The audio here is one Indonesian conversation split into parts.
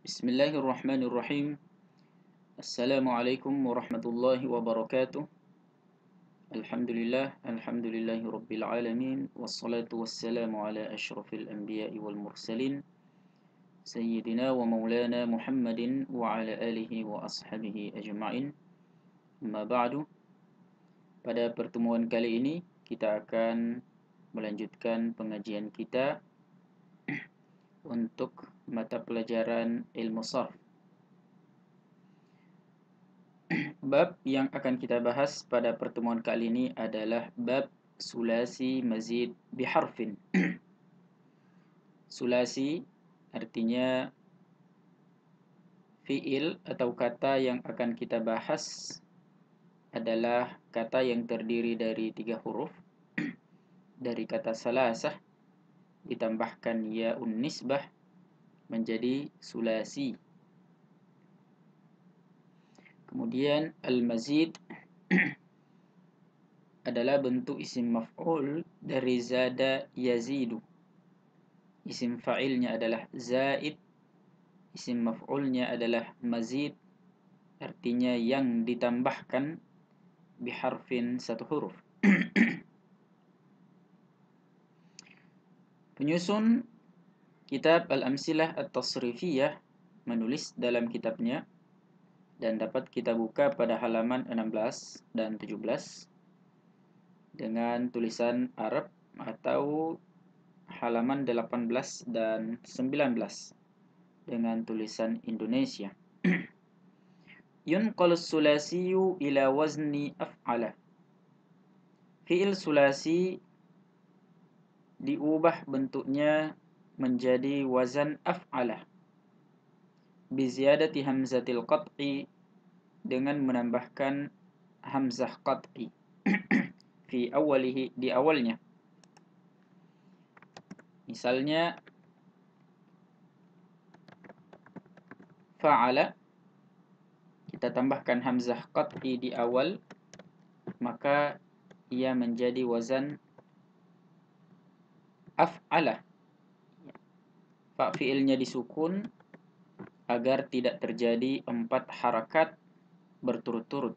Bismillahirrahmanirrahim. Assalamualaikum warahmatullahi wabarakatuh. Alhamdulillahi rabbil alamin. Wassalatu wassalamu ala asyrafil anbiya'i wal mursalin Sayyidina wa maulana Muhammadin wa ala alihi wa ashabihi ajma'in. Amma ba'du. Pada pertemuan kali ini kita akan melanjutkan pengajian kita untuk mata pelajaran ilmu sarf. Bab yang akan kita bahas pada pertemuan kali ini adalah bab sulasi mazid biharfin. Sulasi artinya fiil atau kata yang akan kita bahas adalah kata yang terdiri dari 3 huruf. Dari kata salasah ditambahkan ya'un nisbah menjadi sulasi. Kemudian al-mazid adalah bentuk isim maf'ul dari zada yazidu. Isim fa'ilnya adalah zaid, isim maf'ulnya adalah mazid, artinya yang ditambahkan biharfin 1 huruf. Penyusun kitab Al-Amsilah At-Tasrifiyah menulis dalam kitabnya, dan dapat kita buka pada halaman 16 dan 17 dengan tulisan Arab, atau halaman 18 dan 19 dengan tulisan Indonesia. Yunqalus sulasiyu ila wazni af'ala. Fi'il sulasi diubah bentuknya menjadi wazan af'ala biziyadati hamzatil qat'i, dengan menambahkan hamzah qat'i fi awalihi, di awalnya. Misalnya fa'ala, kita tambahkan hamzah qat'i di awal, maka ia menjadi wazan af'ala. Fa fi'ilnya disukun agar tidak terjadi 4 harakat berturut-turut.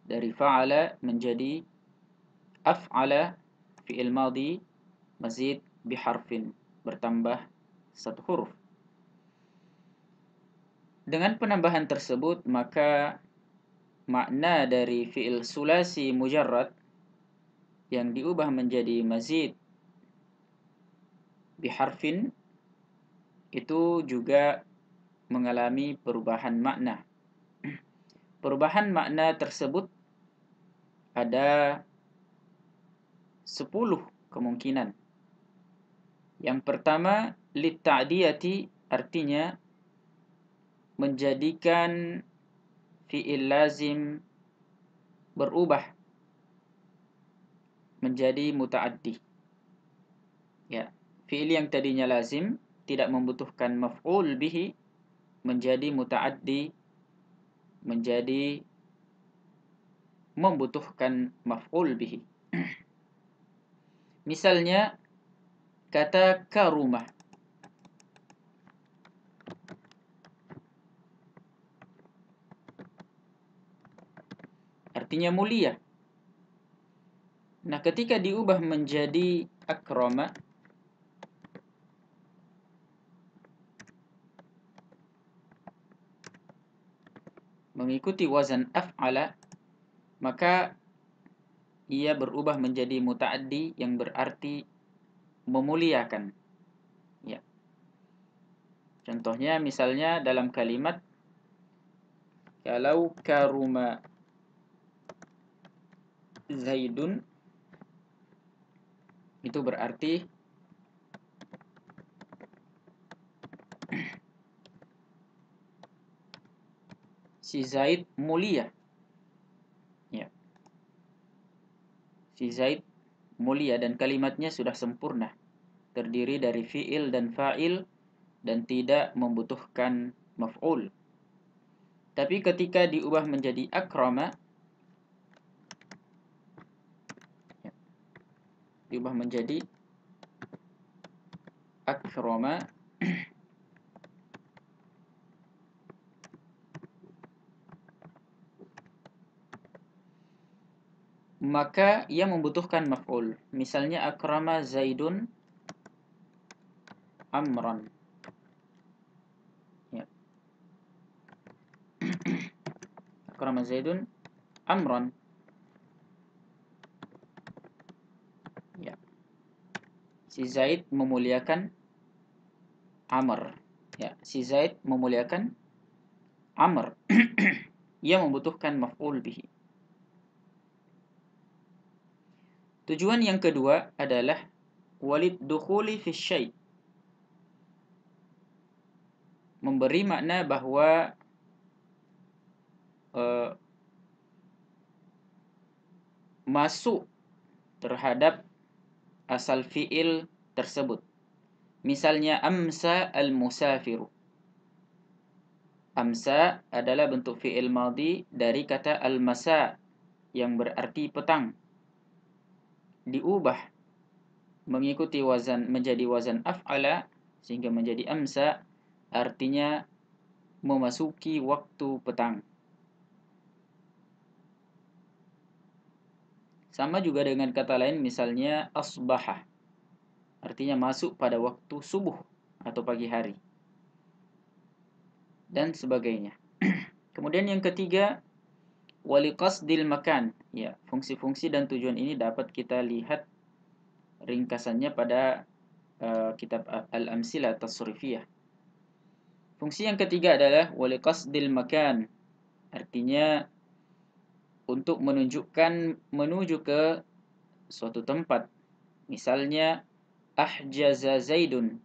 Dari fa'ala menjadi af'ala, fi'il madhi mazid biharfin, bertambah 1 huruf. Dengan penambahan tersebut, maka makna dari fi'il sulasi mujarrad yang diubah menjadi mazid biharfin itu juga mengalami perubahan makna. Perubahan makna tersebut ada 10 kemungkinan. Yang pertama, litta'diyati, artinya menjadikan fi'il lazim berubah menjadi muta'addi. Ya, fi'il yang tadinya lazim tidak membutuhkan maf'ul bihi menjadi muta'addi, menjadi membutuhkan maf'ul bihi. Misalnya kata karumah. Artinya mulia. Nah, ketika diubah menjadi akrama, mengikuti wazan af'ala, maka ia berubah menjadi muta'addi yang berarti memuliakan. Ya. Contohnya misalnya dalam kalimat kalau karuma Zaidun, itu berarti si Zaid mulia. Ya. Si Zaid mulia, dan kalimatnya sudah sempurna, terdiri dari fi'il dan fa'il dan tidak membutuhkan maf'ul. Tapi ketika diubah menjadi akrama, diubah menjadi akrama, maka ia membutuhkan maf'ul. Misalnya akrama Zaidun amran. Ya. Akrama Zaidun amran. Ya. Si Zaid memuliakan Amr. Ya, si Zaid memuliakan Amr. Ia membutuhkan maf'ul bihi. Tujuan yang kedua adalah walid dukhuli fi syai'. Memberi makna bahwa masuk terhadap asal fi'il tersebut. Misalnya amsa al-musafiru. Amsa adalah bentuk fi'il madhi dari kata al-masa yang berarti petang. Diubah mengikuti wazan menjadi wazan af'ala sehingga menjadi amsa, artinya memasuki waktu petang. Sama juga dengan kata lain misalnya asbaha, artinya masuk pada waktu subuh atau pagi hari, dan sebagainya. Kemudian yang ketiga, waliqasdil makan. Ya, fungsi-fungsi dan tujuan ini dapat kita lihat ringkasannya pada kitab Al-Amsilah Tasrifiyah. Fungsi yang ketiga adalah waliqasdil makan. Artinya untuk menuju ke suatu tempat. Misalnya ahjaza Zaidun.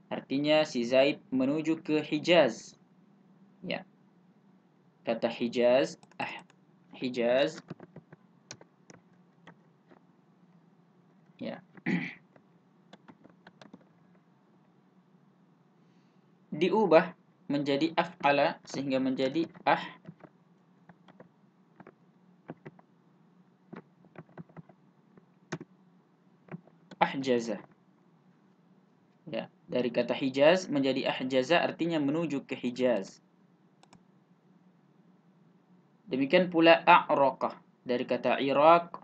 Artinya si Zaid menuju ke Hijaz. Ya. Kata Hijaz, Hijaz. Ya. Diubah menjadi af'ala sehingga menjadi ahjaza. Ya, dari kata Hijaz menjadi ahjaza artinya menuju ke Hijaz. Demikian pula a'raqah dari kata Irak,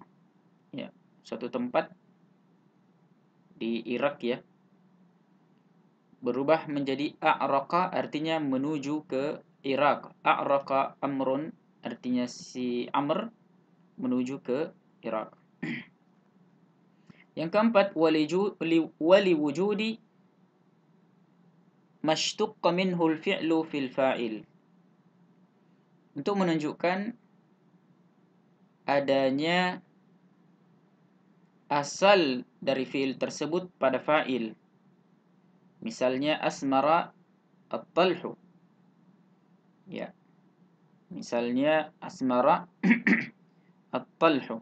ya, suatu tempat di Irak ya. Berubah menjadi a'raqa artinya menuju ke Irak. A'raqa Amrun artinya si Amr menuju ke Irak. Yang keempat, wali wujudi mashtuqqa minhu al-fi'lu fil fa'il. Untuk menunjukkan adanya asal dari fi'il tersebut pada fa'il. Misalnya asmara at-talhu. Ya. Misalnya asmara at-talhu.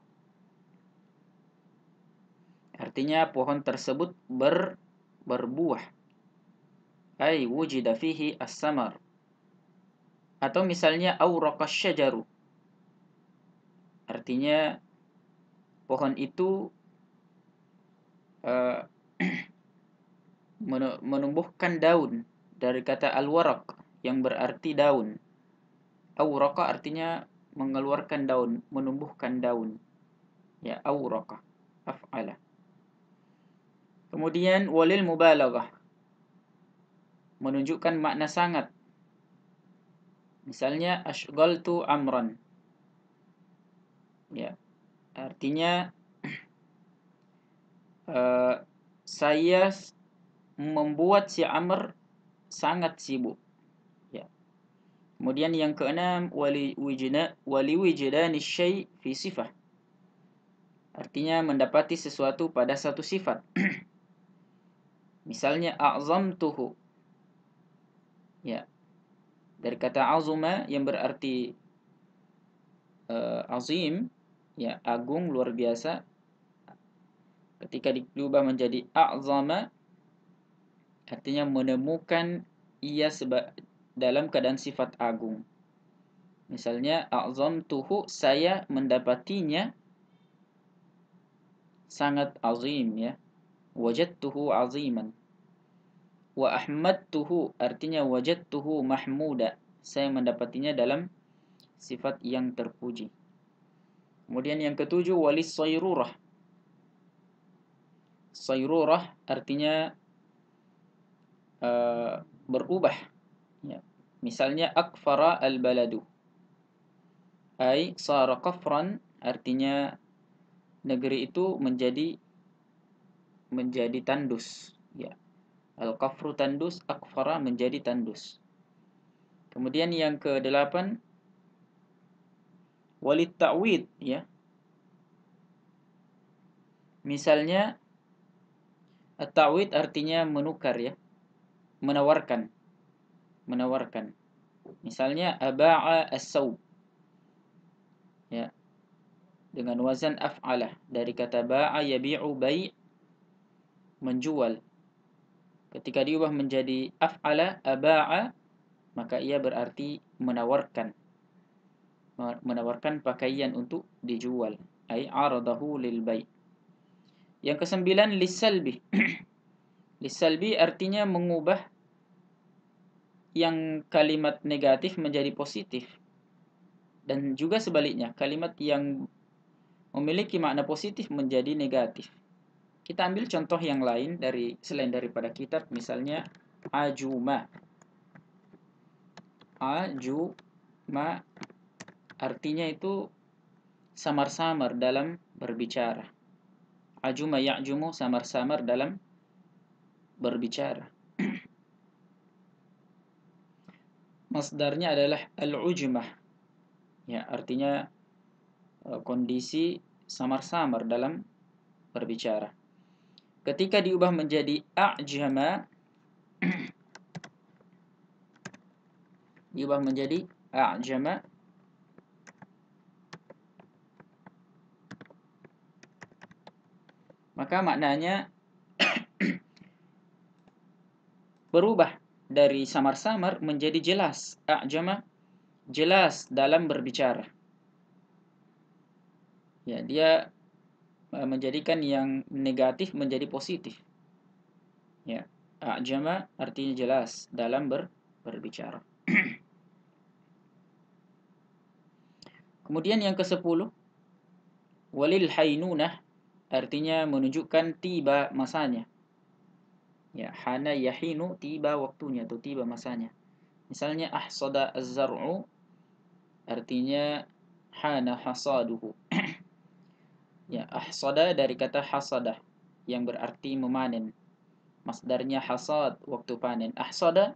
Artinya pohon tersebut berbuah. Ai wujida fihi as-samar. Atau misalnya awraqasy syajaru. Artinya pohon itu menumbuhkan daun dari kata al-waraq yang berarti daun. Awraqa artinya mengeluarkan daun, menumbuhkan daun. Ya, awraqa, af'ala. Kemudian walil mubalaghah, menunjukkan makna sangat. Misalnya ashghaltu amran. Ya, artinya saya membuat si Amr sangat sibuk. Ya. Kemudian yang keenam, wali wijdani syai' fi sifah. Artinya mendapati sesuatu pada satu sifat. Misalnya a'zamtuhu. Ya. Dari kata azuma yang berarti azim, ya, agung, luar biasa. Ketika diubah menjadi a'zama, artinya menemukan ia dalam keadaan sifat agung. Misalnya a'zamtuhu, saya mendapatinya sangat azim, ya, wajadtuhu aziman. Wa ahmadtuhu artinya wajadtuhu mahmuda, saya mendapatinya dalam sifat yang terpuji. Kemudian yang ketujuh, walis sayrurah. Sayrurah artinya berubah. Ya. Misalnya akfara al-baladu, ay sara kafran, artinya negeri itu menjadi tandus. Ya. Al-kafru tandus, akfara menjadi tandus. Kemudian yang ke-8, walit ta'wid, ya. Misalnya at-ta'wid artinya menukar, ya. Menawarkan. Misalnya aba'a as-sawb, ya, dengan wazan af'alah, dari kata ba'a yabi'u bai', menjual. Ketika diubah menjadi af'ala aba'a, maka ia berarti menawarkan pakaian untuk dijual, ai aradahu lil bai'. Yang ke-9, lisalbi. Lisalbi artinya mengubah yang kalimat negatif menjadi positif, dan juga sebaliknya, kalimat yang memiliki makna positif menjadi negatif. Kita ambil contoh yang lain selain daripada kitab, misalnya ajuma. Ajuma artinya itu samar-samar dalam berbicara. Ajuma ya'jumu, samar-samar dalam berbicara. Masdarnya adalah al-ujmah. Ya, artinya kondisi samar-samar dalam berbicara. Ketika diubah menjadi a'jama, maka maknanya berubah dari samar-samar menjadi jelas. A'jama, jelas dalam berbicara. Ya, dia menjadikan yang negatif menjadi positif. Ya, a'jama artinya jelas dalam berbicara. Kemudian yang ke-10, walil hainunah artinya menunjukkan tiba masanya. Ya, hana yahinu, tiba waktunya atau tiba masanya. Misalnya ahsada az-zar'u artinya hana hasaduhu. Ya, ahsada dari kata hasadah yang berarti memanen. Masdarnya hasad, waktu panen. Ahsada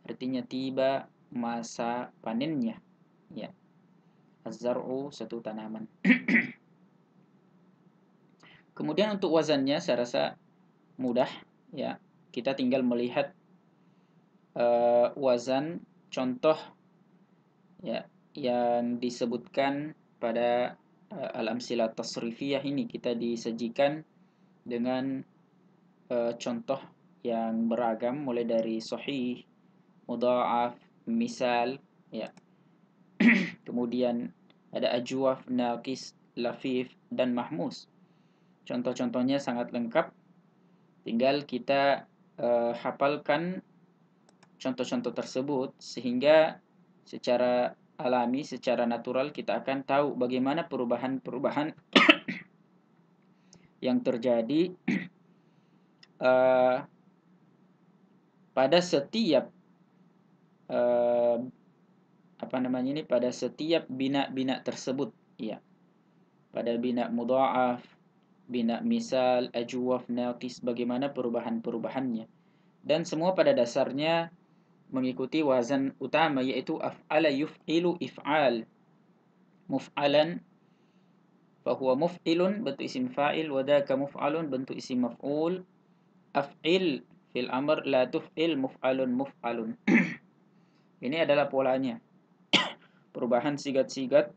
artinya tiba masa panennya. Ya. Az-zar'u, satu tanaman. Kemudian untuk wazannya saya rasa mudah, ya. Kita tinggal melihat wazan contoh, ya, yang disebutkan pada al-amsilah tasrifiyah ini. Kita disajikan dengan contoh yang beragam, mulai dari sahih, mudha'af, misal, ya. Kemudian ada ajwaf, naqis, lafif, dan mahmus. Contoh-contohnya sangat lengkap. Tinggal kita hafalkan contoh-contoh tersebut, sehingga secara alami, secara natural kita akan tahu bagaimana perubahan-perubahan yang terjadi pada setiap pada setiap bina-bina tersebut, ya. Pada bina mudha'af, bina misal, ajwaf, naqis, bagaimana perubahan-perubahannya. Dan semua pada dasarnya mengikuti wazan utama, yaitu af'ala yuf'ilu if'al. Muf'alan fahuwa muf'ilun, bentuk isim fa'il, wadaka muf'alun, bentuk isim maf'ul. Af'il fil amr, la tuf'il, muf'alun muf'alun. Ini adalah polanya. Perubahan sigat-sigat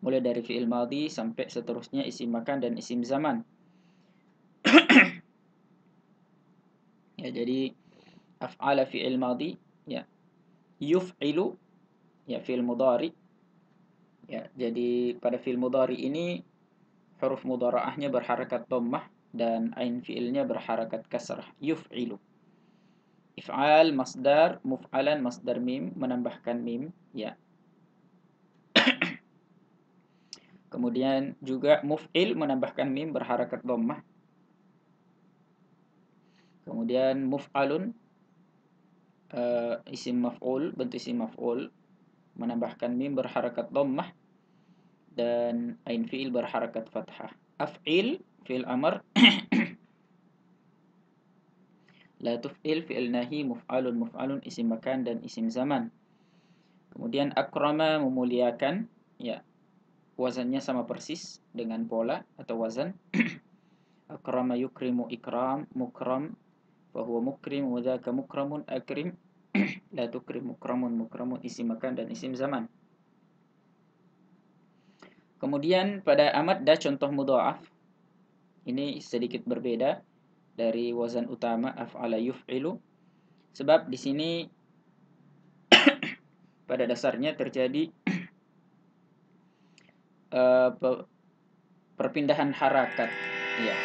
mulai dari fi'il madhi sampai seterusnya isim makan dan isim zaman. Ya, jadi af'ala fi'il madhi, ya. Yuf'ilu, ya, fi'il mudhari. Ya, jadi pada fi'il mudhari ini huruf mudhara'ahnya berharakat dhammah dan ain fiilnya berharakat kasrah. Yuf'ilu. If'al masdar, muf'alan masdar mim menambahkan mim ya. Kemudian juga muf'il menambahkan mim berharakat dhammah. Kemudian muf'alun isim maf'ul, bentuk isim maf'ul menambahkan mim berharakat dhammah dan ain fiil berharakat fathah. Af'il fi'il amr la tuf'il fi'il nahi, muf'alun isim makan dan isim zaman. Kemudian akrama memuliakan ya, wazannya sama persis dengan pola atau wazan. Akrama yukrimu ikram, mukram fahuwa mukrim wa dzaka mukramun akrim. La tukrim mukramun isim makan dan isim zaman. Kemudian pada amadda contoh mudha'af ini sedikit berbeda dari wazan utama af'ala yuf'ilu, sebab di sini pada dasarnya terjadi perpindahan harakat ya.